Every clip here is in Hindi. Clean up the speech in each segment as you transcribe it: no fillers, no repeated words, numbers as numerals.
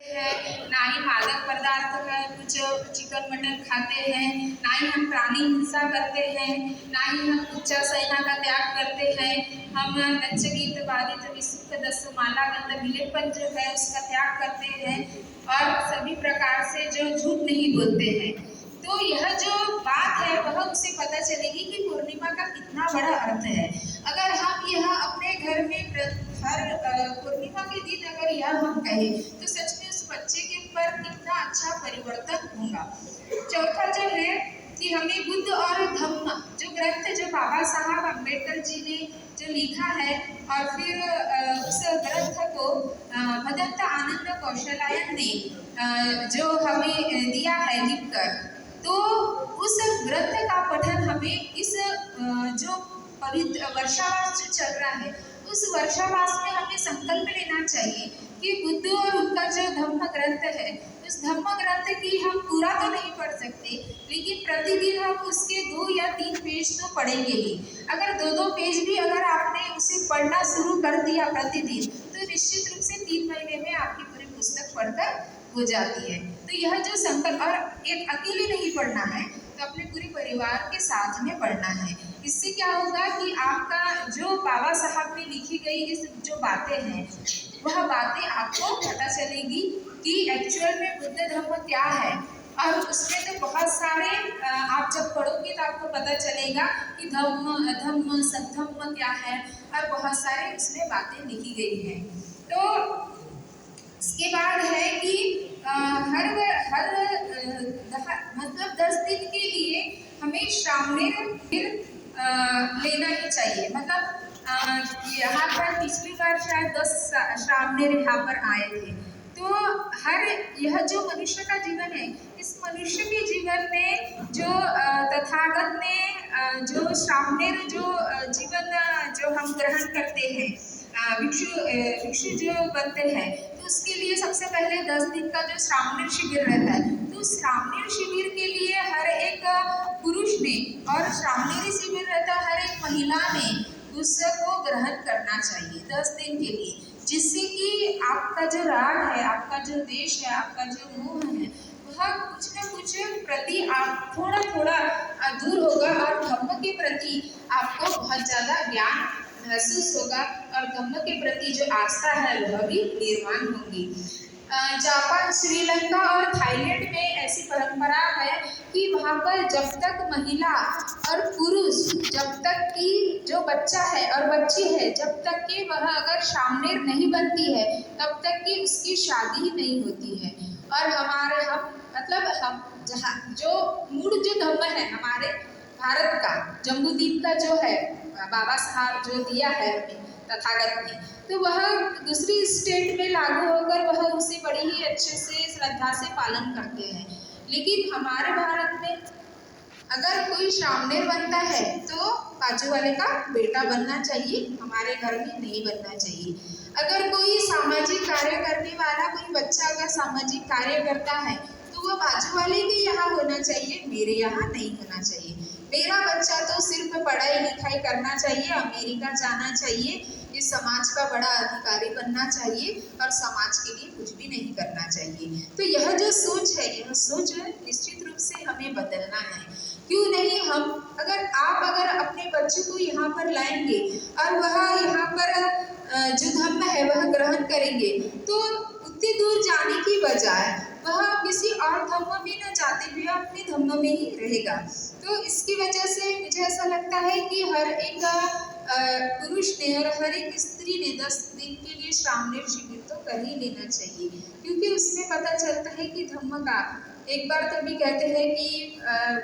है, ना ही मादक पदार्थ है, कुछ चिकन मटन खाते हैं, ना ही हम प्राणी हिंसा करते हैं, ना ही हम उच्चा सेना का त्याग करते हैं। हम नच्च गीत वादित विसुख दस माला गंध विलेपन जो है उसका त्याग करते हैं और सभी प्रकार से जो झूठ नहीं बोलते हैं। तो यह जो बात है वह उसे पता चलेगी कि पूर्णिमा का कितना बड़ा अर्थ है। अगर हम यह अपने घर में हर पूर्णिमा के दिन अगर यह हम कहें तो सच में उस बच्चे के ऊपर कितना अच्छा परिवर्तन होगा। चौथा जो है कि हमें बुद्ध और धम्म जो ग्रंथ जो बाबा साहब अम्बेडकर जी ने जो लिखा है और फिर उस ग्रंथ को भदंत आनंद कौशलायन ने जो हमें दिया है लिखकर, तो उस ग्रंथ का पठन हमें इस जो पवित्र वर्षावास जो चल रहा है उस वर्षावास में हमें संकल्प लेना चाहिए कि बुद्ध और उनका जो धम्म ग्रंथ है उस धम्म ग्रंथ की हम पूरा तो नहीं पढ़ सकते, लेकिन प्रतिदिन हम उसके 2 या 3 पेज तो पढ़ेंगे ही। अगर 2-2 पेज भी अगर आपने उसे पढ़ना शुरू कर दिया प्रतिदिन तो निश्चित रूप से 3 महीने में आपकी पूरी पुस्तक पढ़कर हो जाती है। तो यह जो संकल्प, और एक अकेले नहीं पढ़ना है तो अपने पूरे परिवार के साथ में पढ़ना है। इससे क्या होगा कि आपका जो बाबा साहब ने लिखी गई इस जो बातें हैं वह बातें आपको पता चलेगी कि एक्चुअल में बुद्ध धर्म क्या है। और उसमें तो बहुत सारे आप जब पढ़ोगे तो आपको पता चलेगा कि धम्म सद्धम्म क्या है और बहुत सारे उसमें बातें लिखी गई हैं। तो इसके बाद है कि हर मतलब 10 दिन के लिए हमें श्रावणेर फिर लेना ही चाहिए। मतलब यहाँ पर पिछली बार शायद 10 श्रावणेर यहाँ पर आए थे। तो हर यह जो मनुष्य का जीवन है इस मनुष्य के जीवन में जो तथागत ने जो श्रावणेर जो जीवन जो हम ग्रहण करते हैं, भिक्षु जो बनते हैं, तो उसके लिए सबसे पहले 10 दिन का जो श्रावणेर शिविर रहता है, तो श्रावणेर शिविर के लिए हर एक पुरुष ने और श्रावणेरी शिविर रहता है हर एक महिला ने उसको ग्रहण करना चाहिए 10 दिन के लिए, जिससे कि आपका जो राग है, आपका जो देश है, आपका जो मोह है वह कुछ न कुछ प्रति आप थोड़ा थोड़ा दूर होगा और धम्म के प्रति आपको बहुत ज़्यादा ज्ञान महसूस होगा और धम्म के प्रति जो आस्था है वह भी निर्माण होगी। जापान, श्रीलंका और थाईलैंड में ऐसी परंपरा है कि वहाँ पर जब तक महिला और पुरुष, जब तक कि जो बच्चा है और बच्ची है, जब तक कि वह अगर श्रावणेर नहीं बनती है तब तक कि उसकी शादी नहीं होती है। और हम जहाँ जो मूल जो धर्म है हमारे भारत का, जम्बूद्वीप का जो है बाबा साहब जो दिया है तथागत ने, तो वह दूसरी स्टेट में लागू होकर वह उसे बड़ी ही अच्छे से श्रद्धा से पालन करते हैं। लेकिन हमारे भारत में अगर कोई श्रावणेर बनता है तो बाजू वाले का बेटा बनना चाहिए, हमारे घर में नहीं बनना चाहिए। अगर कोई सामाजिक कार्य करने वाला कोई बच्चा अगर सामाजिक कार्य करता है तो वह बाजू वाले के यहाँ होना चाहिए, मेरे यहाँ नहीं होना चाहिए। मेरा बच्चा तो सिर्फ पढ़ाई लिखाई करना चाहिए, अमेरिका जाना चाहिए, इस समाज का बड़ा अधिकारी बनना चाहिए और समाज के लिए कुछ भी नहीं करना चाहिए। तो यह जो सोच है, यह सोच निश्चित रूप से हमें बदलना है। क्यों नहीं हम अगर अपने बच्चे को यहाँ पर लाएंगे और वह यहाँ पर जो धर्म है वह ग्रहण करेंगे तो उतनी दूर जाने की बजाय वह किसी और धर्म में न जाते हुए अपने धर्म में ही रहेगा। तो इसकी वजह से मुझे ऐसा लगता है कि हर एक पुरुष ने और हर एक स्त्री ने 10 दिन के लिए श्रावणेर शिविर तो कर ही लेना चाहिए, क्योंकि उसमें पता चलता है कि धम्म का एक बार तो भी कहते हैं कि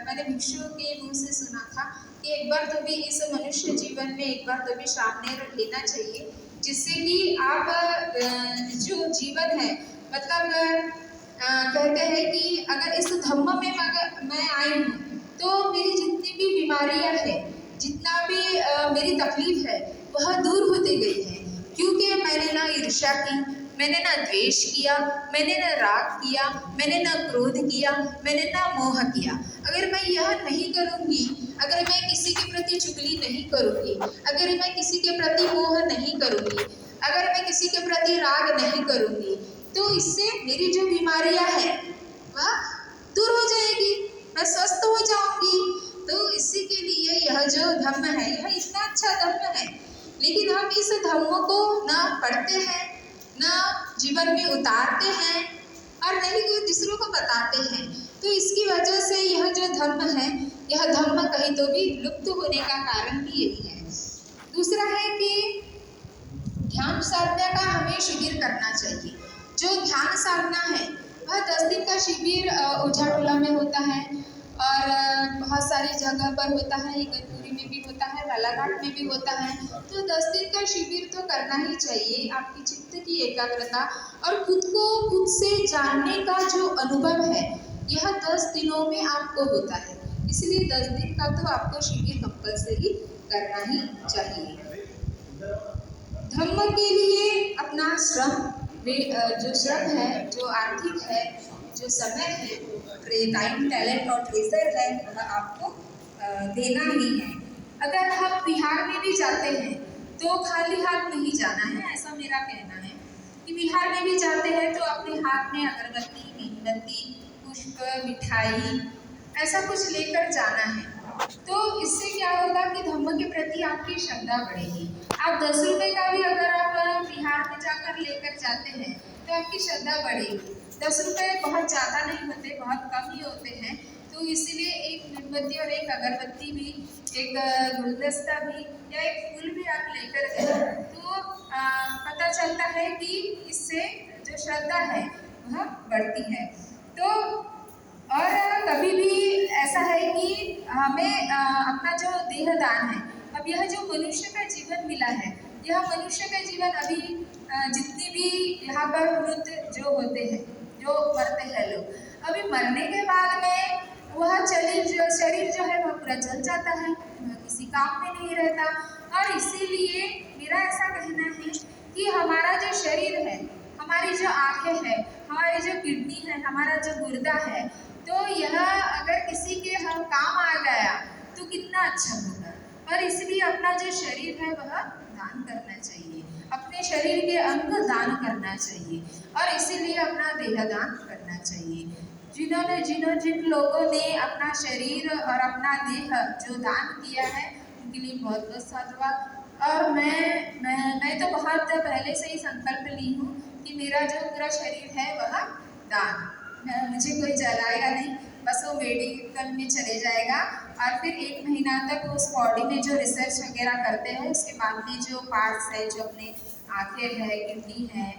मैंने भिक्षुओं के मुँह से सुना था कि एक बार तो भी इस मनुष्य जीवन में एक बार तो भी श्रावणेर लेना चाहिए, जिससे कि आप जो जीवन है मतलब कहते हैं कि अगर इस धम्म में मैं आई हूँ तो मेरी जितनी भी बीमारियाँ हैं, जितना भी मेरी तकलीफ है वह दूर होती गई है, क्योंकि मैंने ना ईर्ष्या की, मैंने ना द्वेष किया, मैंने ना राग किया, मैंने ना क्रोध किया, मैंने ना मोह किया। अगर मैं यह नहीं करूँगी, अगर मैं किसी के प्रति चुगली नहीं करूँगी, अगर मैं किसी के प्रति मोह नहीं करूँगी, अगर मैं किसी के प्रति राग नहीं करूँगी, तो इससे मेरी जो बीमारियां है वह दूर हो जाएगी, मैं स्वस्थ हो जाऊंगी। तो इसी के लिए यह जो धम्म है यह इतना अच्छा धम्म है, लेकिन हम इस धम्म को ना पढ़ते हैं, ना जीवन में उतारते हैं और नहीं कोई दूसरों को बताते हैं। तो इसकी वजह से यह जो धर्म है, यह धर्म कहीं तो भी लुप्त होने का कारण भी यही है। दूसरा है कि ध्यान साधना का हमें शिविर करना चाहिए। जो ध्यान साधना है वह 10 दिन का शिविर ओझाटोला में होता है और बहुत सारी जगह पर होता है, इगतपुरी में भी होता है, बालाघाट में भी होता है। तो 10 दिन का शिविर तो करना ही चाहिए। आपकी चित्त की एकाग्रता और खुद को खुद से जानने का जो अनुभव है यह 10 दिनों में आपको होता है, इसलिए 10 दिन का तो आपको शिविर कंपल्सरी करना ही चाहिए। धम्म के लिए अपना श्रम, जो श्रम है, जो आर्थिक है, जो समय है, टाइम, टैलेंट और ट्रेजर है, वह आपको देना ही है। अगर हम बिहार में भी जाते हैं तो खाली हाथ नहीं जाना है, ऐसा मेरा कहना है कि बिहार में भी जाते हैं तो अपने हाथ में अगरबत्ती, मोमबत्ती, पुष्प, मिठाई ऐसा कुछ लेकर जाना है। तो इससे क्या होगा कि धम्म के प्रति आपकी श्रद्धा बढ़ेगी। आप 10 रुपए का भी अगर आप बिहार में जाकर लेकर जाते हैं तो आपकी श्रद्धा बढ़ेगी। 10 रुपए बहुत ज़्यादा नहीं होते, बहुत कम ही होते हैं। तो इसीलिए एक मोमबत्ती और एक अगरबत्ती भी, एक गुलदस्ता भी या एक फूल भी आप लेकर गए तो पता चलता है कि इससे जो श्रद्धा है वह बढ़ती है। तो और कभी भी ऐसा है कि हमें अपना जो देहदान है, अब यह जो मनुष्य का जीवन मिला है, यह मनुष्य का जीवन अभी जितनी भी यहाँ पर मृत जो होते हैं, जो मरते हैं लोग, अभी मरने के बाद में वह शरीर जो है वह पूरा जल जाता है, वह किसी काम में नहीं रहता। और इसीलिए मेरा ऐसा कहना है कि हमारा जो शरीर है, हमारी जो आँखें हैं, हमारी जो किडनी है, हमारा जो गुर्दा है, तो यह अगर किसी के हम काम आ गया तो कितना अच्छा होगा। और इसलिए अपना जो शरीर है वह दान करना चाहिए, अपने शरीर के अंग दान करना चाहिए और इसीलिए अपना देह दान करना चाहिए। जिन लोगों ने अपना शरीर और अपना देह जो दान किया है उनके लिए बहुत बहुत साधुवाद। और मैं तो बहुत पहले से ही संकल्प ली हूँ कि मेरा जो पूरा शरीर है वह दान, मुझे कोई जलाएगा नहीं, बस वो मेडिकल में चले जाएगा और फिर 1 महीना तक उस बॉडी में जो रिसर्च वगैरह करते हैं उसके बाद में जो पार्ट्स है, जो अपने आँखें है, किडनी है,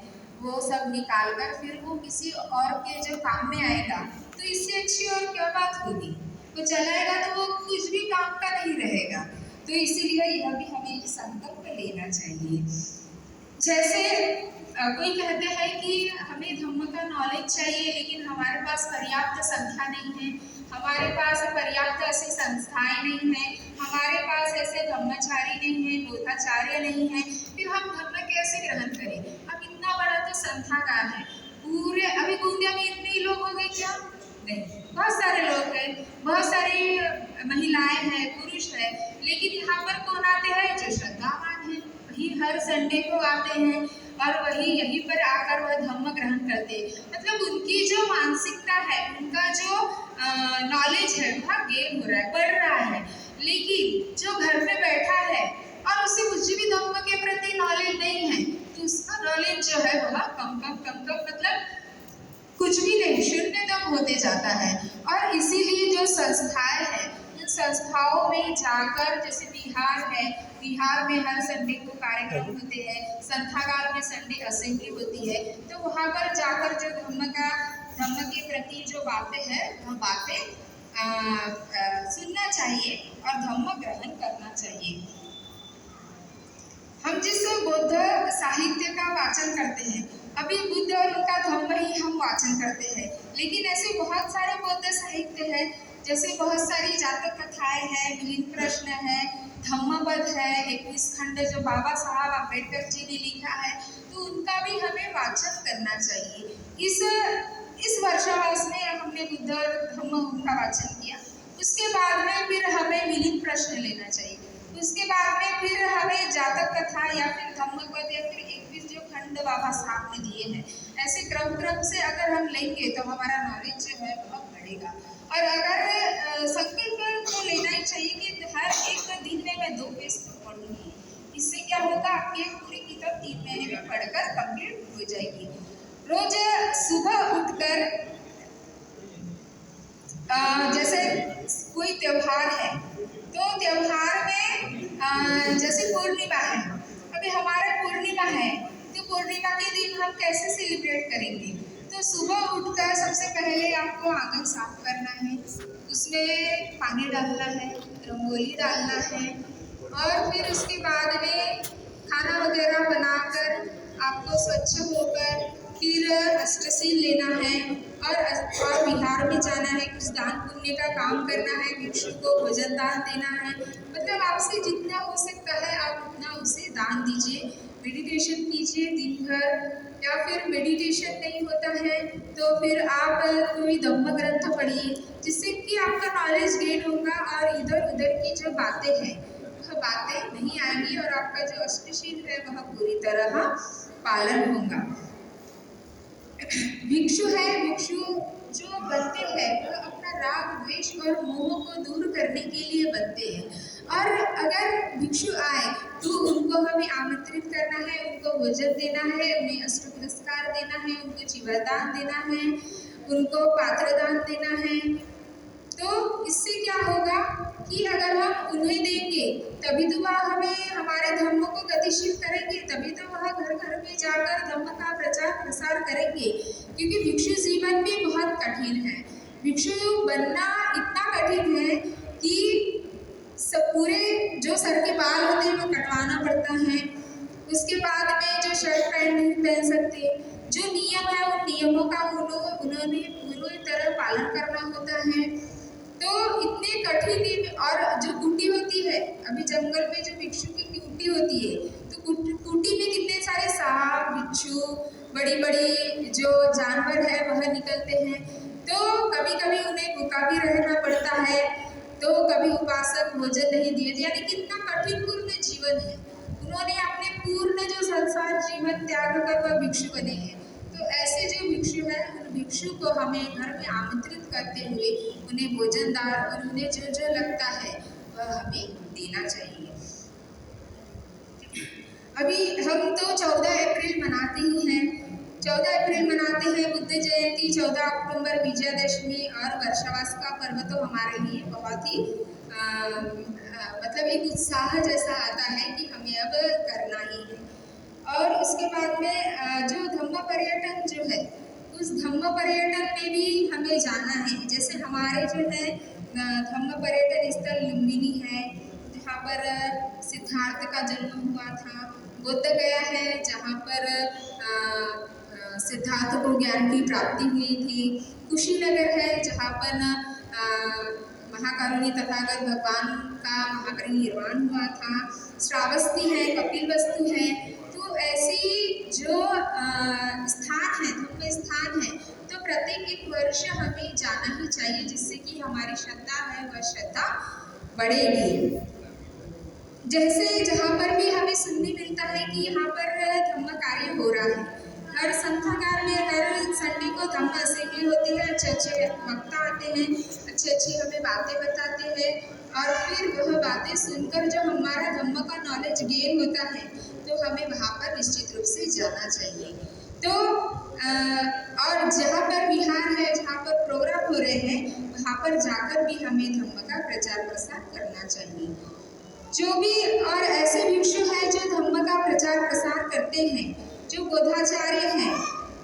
वो सब निकाल कर फिर वो किसी और के जो काम में आएगा। तो इससे अच्छी और क्या बात होगी, वो जलाएगा तो वो कुछ भी काम का नहीं रहेगा। तो इसीलिए यह भी हमें संकल्प लेना चाहिए। जैसे कोई कहते हैं कि हमें धम्म का नॉलेज चाहिए लेकिन हमारे पास पर्याप्त संख्या नहीं है, हमारे पास पर्याप्त ऐसी संस्थाएं नहीं है, हमारे पास ऐसे धम्माचारी नहीं है, बोधाचार्य नहीं है, फिर हम धम्म कैसे ग्रहण करें। अब इतना बड़ा तो संस्थागार है, पूरे अभी गोंदिया में इतने ही लोग हो गए क्या? नहीं, बहुत सारे लोग हैं, बहुत सारी महिलाएं हैं, पुरुष हैं, लेकिन यहाँ पर कौन आते हैं? जो श्रद्धावान है, वही हर संडे को आते हैं और वही यहीं पर आकर वह धम्म ग्रहण करते हैं। मतलब उनकी जो मानसिकता है, उनका जो नॉलेज है वह गेन हो रहा है, बढ़ रहा है। लेकिन जो घर में बैठा है और उसे कुछ भी धम्म के प्रति नॉलेज नहीं है तो उसका नॉलेज जो है वह कम मतलब कुछ भी नहीं, शून्यतम होते जाता है। और इसीलिए जो संस्थाएं हैं, उन संस्थाओं में जाकर, जैसे बिहार है, बिहार में हर संडे को कार्यक्रम होते हैं, संस्थागार में संडे असेंबली होती है, तो वहाँ पर जाकर जो धम्म के प्रति जो बातें हैं वह बातें सुनना चाहिए और धम्म ग्रहण करना चाहिए। हम जिस बौद्ध साहित्य का वाचन करते हैं, अभी बुद्ध और उनका धम्म ही हम वाचन करते हैं, लेकिन ऐसे बहुत सारे बौद्ध साहित्य है, जैसे बहुत सारी जातक कथाएं हैं, मिलिंद प्रश्न है, धम्मपद है, 21 खंड जो बाबा साहब अम्बेडकर जी ने लिखा है, तो उनका भी हमें वाचन करना चाहिए। इस वर्षावास में हमने बुद्ध और धम्म उनका वाचन किया, उसके बाद में फिर हमें मिलिंद प्रश्न लेना चाहिए, उसके बाद में फिर हमें जातक कथा या फिर धम्मपद या फिर 21 जो खंड आनंद बाबा साहब ने दिए हैं। ऐसे क्रम से अगर हम लेंगे तो हमारा नॉलेज जो है बहुत बढ़ेगा। और अगर संकल्प तो लेना ही चाहिए कि हर एक दिन में मैं 2 पेज तो पढ़ूंगी। इससे क्या होगा, आपकी पूरी किताब 3 महीने में पढ़कर कंप्लीट हो जाएगी। रोज सुबह उठकर जैसे कोई त्योहार है तो त्योहार में जैसे पूर्णिमा है, अभी हमारा पूर्णिमा है तो पूर्णिमा के दिन हम कैसे सेलिब्रेट करेंगे। तो सुबह उठकर सबसे पहले आपको आंगन साफ करना है, उसमें पानी डालना है, रंगोली डालना है और फिर उसके बाद में खाना वगैरह बनाकर आपको स्वच्छ होकर फिर अष्टसील लेना है और बिहार में जाना है, कुछ दान पुण्य का काम करना है, भिक्षु को भोजन दान देना है। मतलब आपसे जितना हो सकता है आप उतना उसे दान दीजिए। मेडिटेशन कीजिए दिन भर, या फिर मेडिटेशन नहीं होता है तो फिर आप कोई धम्म ग्रंथ पढ़िए, जिससे कि आपका नॉलेज गेन होगा और इधर उधर की जो बातें हैं वह बातें नहीं आएंगी और आपका जो अष्टशील है वह पूरी तरह पालन होगा। भिक्षु है, भिक्षु जो बनते हैं वह अपना राग द्वेष और मोह को दूर करने के लिए बनते हैं। और अगर भिक्षु आए तो उनको हमें आमंत्रित करना है, उनको भोजन देना है, उन्हें अष्ट पुरस्कार देना है, उनको चिवरदान देना है, उनको पात्रदान देना है। तो इससे क्या होगा कि अगर हम उन्हें देंगे तभी तो वह हमें हमारे धर्म को गतिशील करेंगे, तभी तो वह घर घर में जाकर धर्म का प्रचार प्रसार करेंगे। क्योंकि भिक्षु जीवन भी बहुत कठिन है। भिक्षु बनना इतना कठिन है कि सब पूरे जो सर के बाल होते हैं वो कटवाना पड़ता है, उसके बाद में जो शर्ट पैंट नहीं पहन सकते, जो नियम है उन नियमों का उन्होंने पूरी तरह पालन करना होता है। तो इतने कठिन, और जो कुटी होती है, अभी जंगल में जो भिक्षु की कुटी होती है तो कुटी में कितने सारे सांप, बिच्छू, बड़ी बड़ी जो जानवर है वह निकलते हैं। तो कभी कभी उन्हें भूखा भी रहना पड़ता है, तो कभी उपासक भोजन नहीं दिए, यानी कितना कठिन पूर्ण जीवन है। उन्होंने अपने पूर्ण जो संसार जीवन त्याग कर वह भिक्षु बने हैं। तो ऐसे जो भिक्षु है उन भिक्षु को हमें घर में आमंत्रित करते हुए उन्हें भोजनदार और उन्हें जो जो लगता है वह हमें देना चाहिए। अभी हम तो 14 अप्रैल मनाते ही हैं, 14 अप्रैल मनाते हैं बुद्ध जयंती, 14 अक्टूबर विजयादशमी और वर्षावास का पर्व तो हमारे लिए बहुत ही मतलब एक उत्साह जैसा आता है कि हमें अब करना ही है। और उसके बाद में जो धम्म पर्यटन जो है उस धम्म पर्यटन में भी हमें जाना है। जैसे हमारे जो है धम्म पर्यटन स्थल लुम्बिनी है, जहाँ पर सिद्धार्थ का जन्म हुआ था, बुद्ध गया है जहाँ पर सिद्धार्थ को ज्ञान की प्राप्ति हुई थी, कुशीनगर है जहाँ पर महाकारुण्य तथागत भगवान का महापरिनिर्वाण हुआ था, श्रावस्ती है, कपिलवस्तु है। तो ऐसी जो स्थान है, धम्म स्थान है, तो प्रत्येक एक वर्ष हमें जाना ही चाहिए, जिससे कि हमारी श्रद्धा है वह श्रद्धा बढ़ेगी। जैसे जहाँ पर भी हमें सुनने मिलता है कि यहाँ पर धम्म कार्य हो रहा है, हर संस्थागार में हर संडे को धम्म असेंबली होती है, अच्छे अच्छे वक्ता आते हैं, अच्छी अच्छी हमें बातें बताते हैं और फिर वह बातें सुनकर जो हमारा धम्म का नॉलेज गेन होता है तो हमें वहाँ पर निश्चित रूप से जाना चाहिए। तो और जहाँ पर विहार है, जहाँ पर प्रोग्राम हो रहे हैं, वहाँ पर जाकर भी हमें धम्म का प्रचार प्रसार करना चाहिए। जो भी और ऐसे भिक्षु हैं जो धम्म का प्रचार प्रसार करते हैं, जो बोधाचार्य हैं,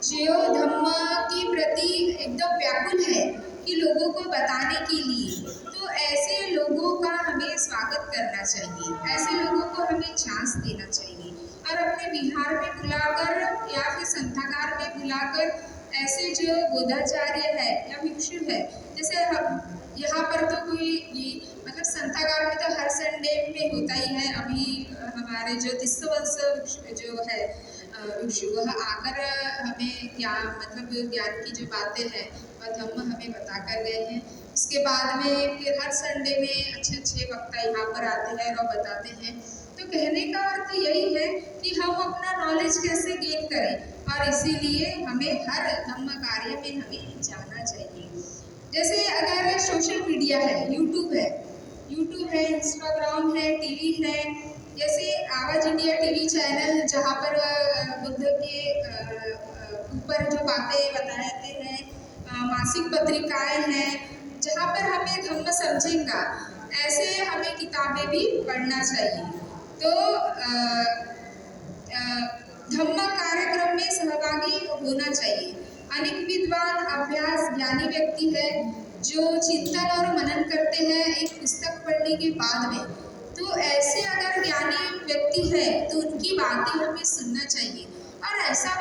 जो धम्म के प्रति एकदम व्याकुल है कि लोगों को बताने के लिए, तो ऐसे लोगों का हमें स्वागत करना चाहिए, ऐसे लोगों को हमें चांस देना चाहिए और अपने विहार में बुलाकर या फिर संस्थागार में बुलाकर ऐसे जो बोधाचार्य है या भिक्षु है, जैसे यहाँ पर तो कोई मतलब संस्थागार में तो हर संडे में होता ही है। अभी हमारे जो 300 वर्ष जो है भिक्षु वह आकर हमें ज्ञान की जो बातें हैं वह धम्म हमें बता कर गए हैं। उसके बाद में फिर हर संडे में अच्छे अच्छे वक्ता यहाँ पर आते हैं और बताते हैं। तो कहने का अर्थ यही है कि हम अपना नॉलेज कैसे गेन करें, और इसीलिए हमें हर धम्म कार्य में हमें जाना चाहिए। जैसे अगर सोशल मीडिया है, यूट्यूब है, इंस्टाग्राम है, टीवी है, जैसे आवाज़ इंडिया टीवी चैनल जहाँ पर बुद्ध के ऊपर जो बातें बताते हैं, मासिक पत्रिकाएं हैं जहाँ पर हमें धम्म समझेगा, ऐसे हमें किताबें भी पढ़ना चाहिए। तो धम्म कार्यक्रम में सहभागी होना चाहिए। अनेक विद्वान अभ्यास ज्ञानी व्यक्ति है जो चिंतन और मनन करते हैं एक पुस्तक पढ़ने के बाद में। तो ऐसे अगर ज्ञानी व्यक्ति है तो उनकी बातें हमें सुनना चाहिए, और ऐसा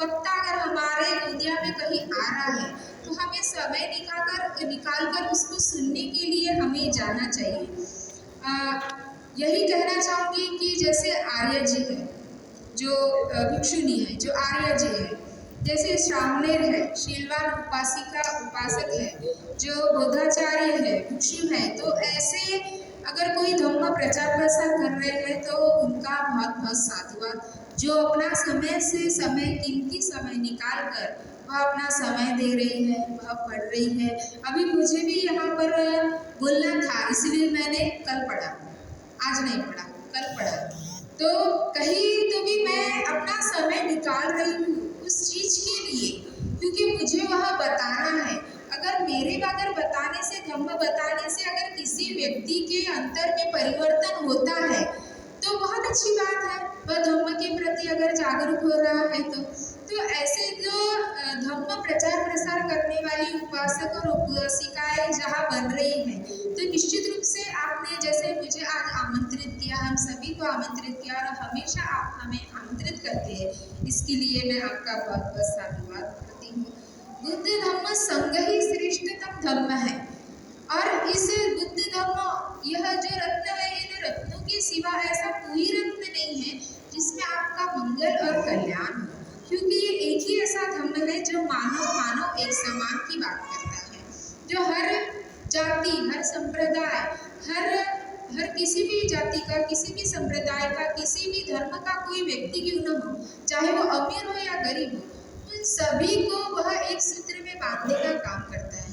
वक्ता अगर हमारे दुनिया में कहीं आ रहा है तो हमें समय निकाल कर उसको सुनने के लिए हमें जाना चाहिए। यही कहना चाहूँगी कि जैसे आर्य जी है, जो भिक्षुनी है, जो आर्य जी है, जैसे श्रामणेर है, शीलवान उपासिका उपासक है, जो बोधाचार्य है, भिक्षु है, तो ऐसे अगर कोई धम्म प्रचार प्रसार कर रहे हैं तो उनका बहुत बहुत साधुवाद, जो अपना समय से समय कीमती समय निकाल कर वह अपना समय दे रही है, वह पढ़ रही है। अभी मुझे भी यहाँ पर बोलना था, इसलिए मैंने कल पढ़ा, आज नहीं पढ़ा, कल पढ़ा। तो कहीं तो भी मैं अपना समय निकाल रही हूँ उस चीज़ के लिए, क्योंकि मुझे वह बताना है। अगर बताने से, धम्म बताने से अगर किसी व्यक्ति के अंतर में परिवर्तन होता है तो बहुत अच्छी बात है, वह धम्म के प्रति अगर जागरूक हो रहा है तो ऐसे जो धम्म प्रचार प्रसार करने वाली उपासक और उपासिकाएं जहाँ बन रही हैं, तो निश्चित रूप से आपने जैसे मुझे आज आमंत्रित किया, हम सभी को आमंत्रित किया, और हमेशा आप हमें आमंत्रित करते हैं, इसके लिए मैं आपका बहुत बहुत साधुवाद करती हूँ। बुद्ध धम्म संग ही श्रेष्ठतम धर्म है, और इस बुद्ध धम्म यह जो रत्न है, इन रत्नों के सिवा ऐसा कोई रत्न नहीं है जिसमें आपका मंगल और कल्याण हो, क्योंकि ये एक ही ऐसा धम्म है जो मानव एक समान की बात करता है, जो हर जाति, हर संप्रदाय, हर किसी भी जाति का, किसी भी संप्रदाय का, किसी भी धर्म का कोई व्यक्ति क्यों न हो, चाहे वो अमीर हो या गरीब हो, उन सभी को वह एक सूत्र में बांधने का काम करता है।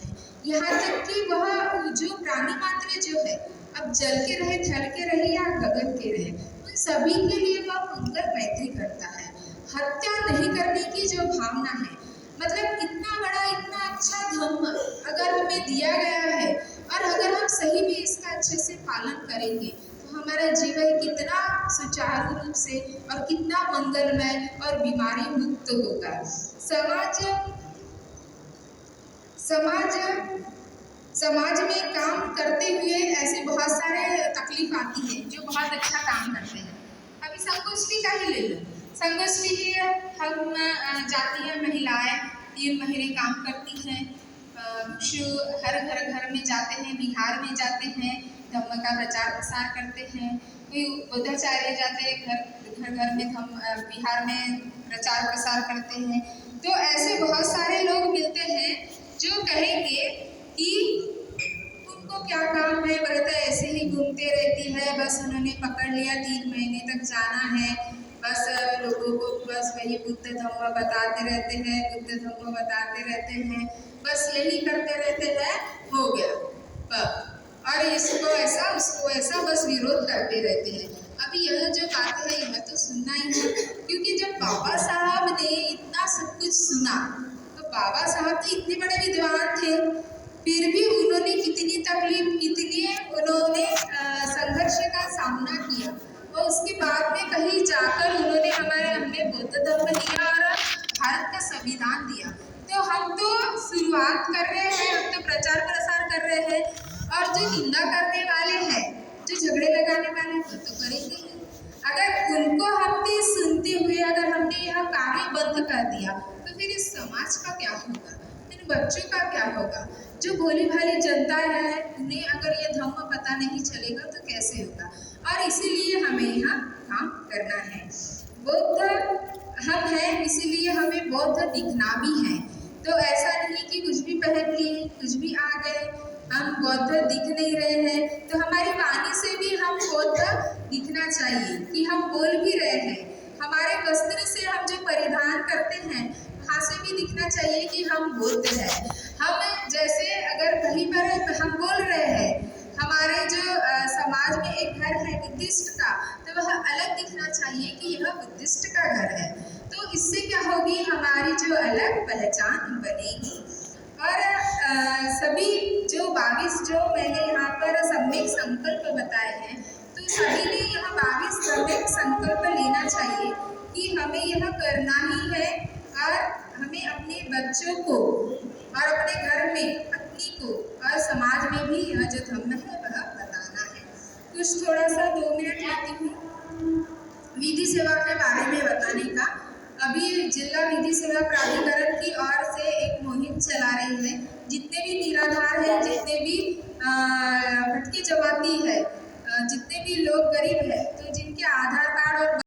यहाँ तक कि वह जो प्राणी मात्र जो है, अब जल के रहे, थल के रहे या गगन के रहे, उन सभी के लिए वह मंगल मैत्री करता है। हत्या नहीं करने की जो भावना है, मतलब इतना बड़ा, इतना अच्छा धम्म अगर हमें दिया गया है, और अगर हम सही में इसका अच्छे से पालन करेंगे तो हमारा जीवन कितना सुचारू रूप से और कितना मंगलमय और बीमारी मुक्त होगा। समाज में काम करते हुए ऐसे बहुत सारे तकलीफ आती है जो बहुत अच्छा काम करते हैं। अभी संगोष्ठी का ही ले लो, संगोष्ठी ही हम जाती है महिलाएं, 3 महीने काम करती हैं, भिक्षु हर घर में जाते हैं, बिहार में जाते हैं, धम्म का प्रचार प्रसार करते हैं, कोई बोधाचार्य जाते हैं घर में, धम्म बिहार में प्रचार प्रसार करते हैं। तो ऐसे बहुत सारे लोग मिलते हैं जो कहेंगे कि उनको क्या काम है, वह तो ऐसे ही घूमते रहती है, बस उन्होंने पकड़ लिया 3 महीने तक जाना है, बस लोगों को बस वही बुद्ध धम्म बताते रहते हैं, बुद्ध धम्म बताते रहते हैं, बस यही करते रहते हैं, हो गया, और इसको ऐसा उसको ऐसा बस विरोध करते रहते हैं। अभी यह जो बात है यह तो सुनना ही है, क्योंकि जब बाबा साहब ने इतना सब कुछ सुना, तो बाबा साहब तो इतने बड़े विद्वान थे, फिर भी उन्होंने कितनी तकलीफ, कितनी उन्होंने संघर्ष का सामना किया, और उसके बाद में कहीं जाकर उन्होंने हमें बुद्ध धर्म दिया और भारत का संविधान दिया। तो हम तो शुरुआत कर रहे हैं, हम तो प्रचार प्रसार कर रहे हैं, और जो निंदा करने वाले हैं, जो झगड़े लगाने वाले हैं, वो तो करेंगे ही। अगर उनको हमने सुनते हुए अगर हमने यह कार्य बंद कर दिया तो फिर इस समाज का क्या होगा, इन बच्चों का क्या होगा, जो भोली भाली जनता है, उन्हें अगर ये धम्म पता नहीं चलेगा तो कैसे होगा। और इसीलिए हमें यहाँ काम करना है। बौद्ध हम हैं, इसीलिए हमें बौद्ध दिखना भी है। तो ऐसा नहीं कि कुछ भी पहन लिए, कुछ भी आ गए, हम बौद्ध दिख नहीं रहे हैं, तो हमारी वाणी से भी हम बौद्ध दिखना चाहिए कि हम बोल भी रहे हैं। हमारे वस्त्र से हम जो परिधान करते हैं वहाँ से भी दिखना चाहिए कि हम बोलते हैं। हम जैसे अगर कहीं पर हम बोल रहे हैं, हमारे जो समाज में एक घर है बुद्धिस्ट का, तो वह अलग दिखना चाहिए कि यह बुद्धिस्ट का घर है। तो इससे क्या होगी, हमारी जो अलग पहचान बनेगी। और सभी जो 22 जो मैंने यहाँ पर सम्यक संकल्प बताए हैं, तो सभी ने यह 22 सम्यक संकल्प लेना चाहिए कि हमें यह करना ही है और हमें अपने बच्चों को और अपने घर में पत्नी को और समाज में भी यह जो धर्म है वह बताना है। कुछ थोड़ा सा 2 मिनट लेती हूँ विधि सेवा के बारे में बताने का। अभी जिला विधि सेवा प्राधिकरण